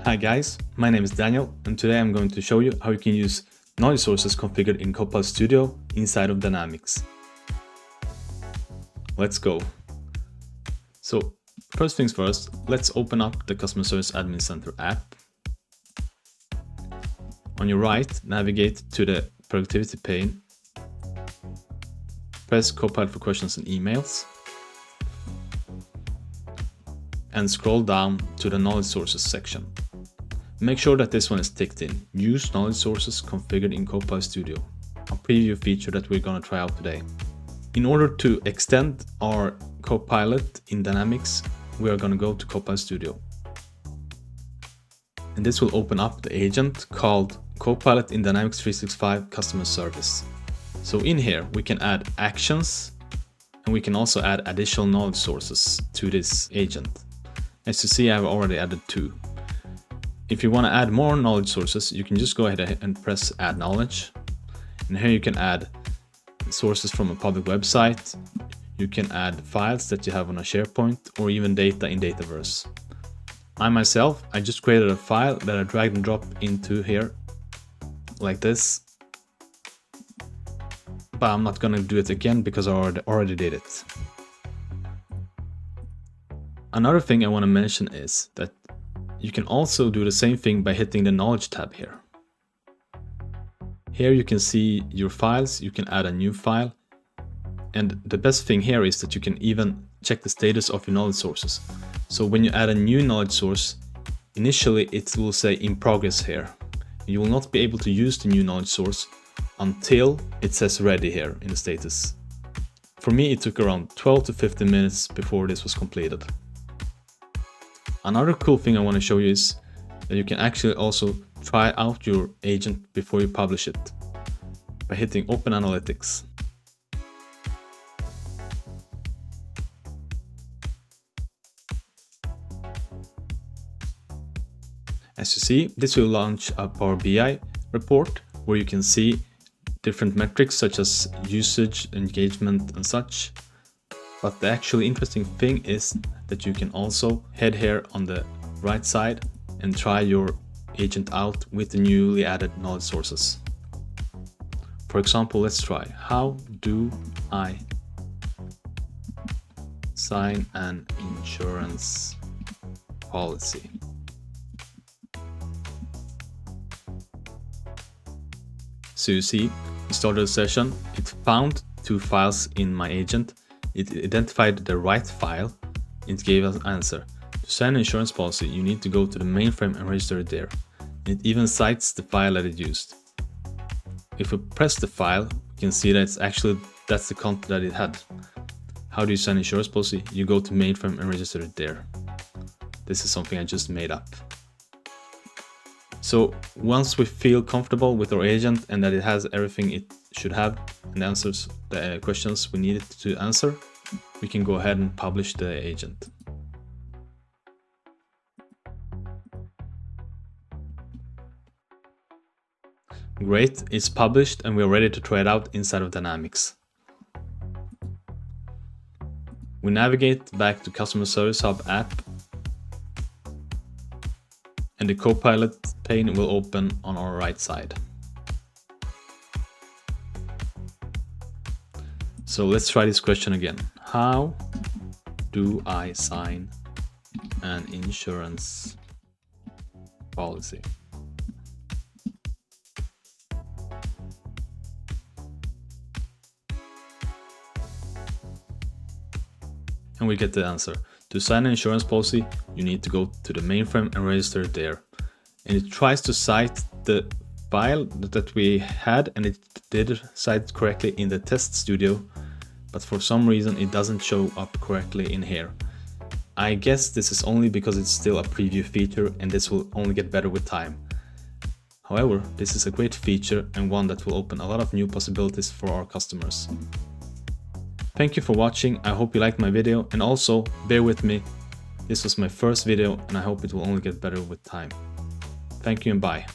Hi guys, my name is Daniel and today I'm going to show you how you can use knowledge sources configured in Copilot Studio inside of Dynamics. Let's go. So first things first, let's open up the Customer Service Admin Center app. On your right, navigate to the productivity pane. Press Copilot for questions and emails. And scroll down to the knowledge sources section. Make sure that this one is ticked in. Use knowledge sources configured in Copilot Studio, a preview feature that we're going to try out today. In order to extend our Copilot in Dynamics, we are going to go to Copilot Studio. And this will open up the agent called Copilot in Dynamics 365 Customer Service. So in here, we can add actions and we can also add additional knowledge sources to this agent. As you see, I've already added 2. If you want to add more knowledge sources, you can just go ahead and press Add Knowledge. And here you can add sources from a public website. You can add files that you have on a SharePoint or even data in Dataverse. I just created a file that I drag and drop into here like this. But I'm not going to do it again because I already did it. Another thing I want to mention is that you can also do the same thing by hitting the Knowledge tab here. Here you can see your files, you can add a new file. And the best thing here is that you can even check the status of your knowledge sources. So when you add a new knowledge source, initially it will say in progress here. You will not be able to use the new knowledge source until it says ready here in the status. For me, it took around 12 to 15 minutes before this was completed. Another cool thing I want to show you is that you can actually also try out your agent before you publish it by hitting Open Analytics. As you see, this will launch a Power BI report where you can see different metrics such as usage, engagement and such. But the actually interesting thing is that you can also head here on the right side and try your agent out with the newly added knowledge sources. For example, let's try, how do I sign an insurance policy? So you see, we started a session, it found 2 files in my agent, it identified the right file, it gave us an answer. To sign an insurance policy, you need to go to the mainframe and register it there. It even cites the file that it used. If we press the file, we can see that that's the content that it had. How do you sign an insurance policy? You go to mainframe and register it there. This is something I just made up. So once we feel comfortable with our agent and that it has everything it should have and answers the questions we need it to answer, we can go ahead and publish the agent. Great, it's published and we're ready to try it out inside of Dynamics. We navigate back to Customer Service Hub app and the Copilot pane will open on our right side. So let's try this question again. How do I sign an insurance policy? And we get the answer. To sign an insurance policy, you need to go to the mainframe and register it there. And it tries to cite the file that we had, and it did cite it correctly in the test studio, but for some reason it doesn't show up correctly in here. I guess this is only because it's still a preview feature and this will only get better with time. However, this is a great feature and one that will open a lot of new possibilities for our customers. Thank you for watching, I hope you liked my video, and also bear with me, this was my first video and I hope it will only get better with time. Thank you and bye.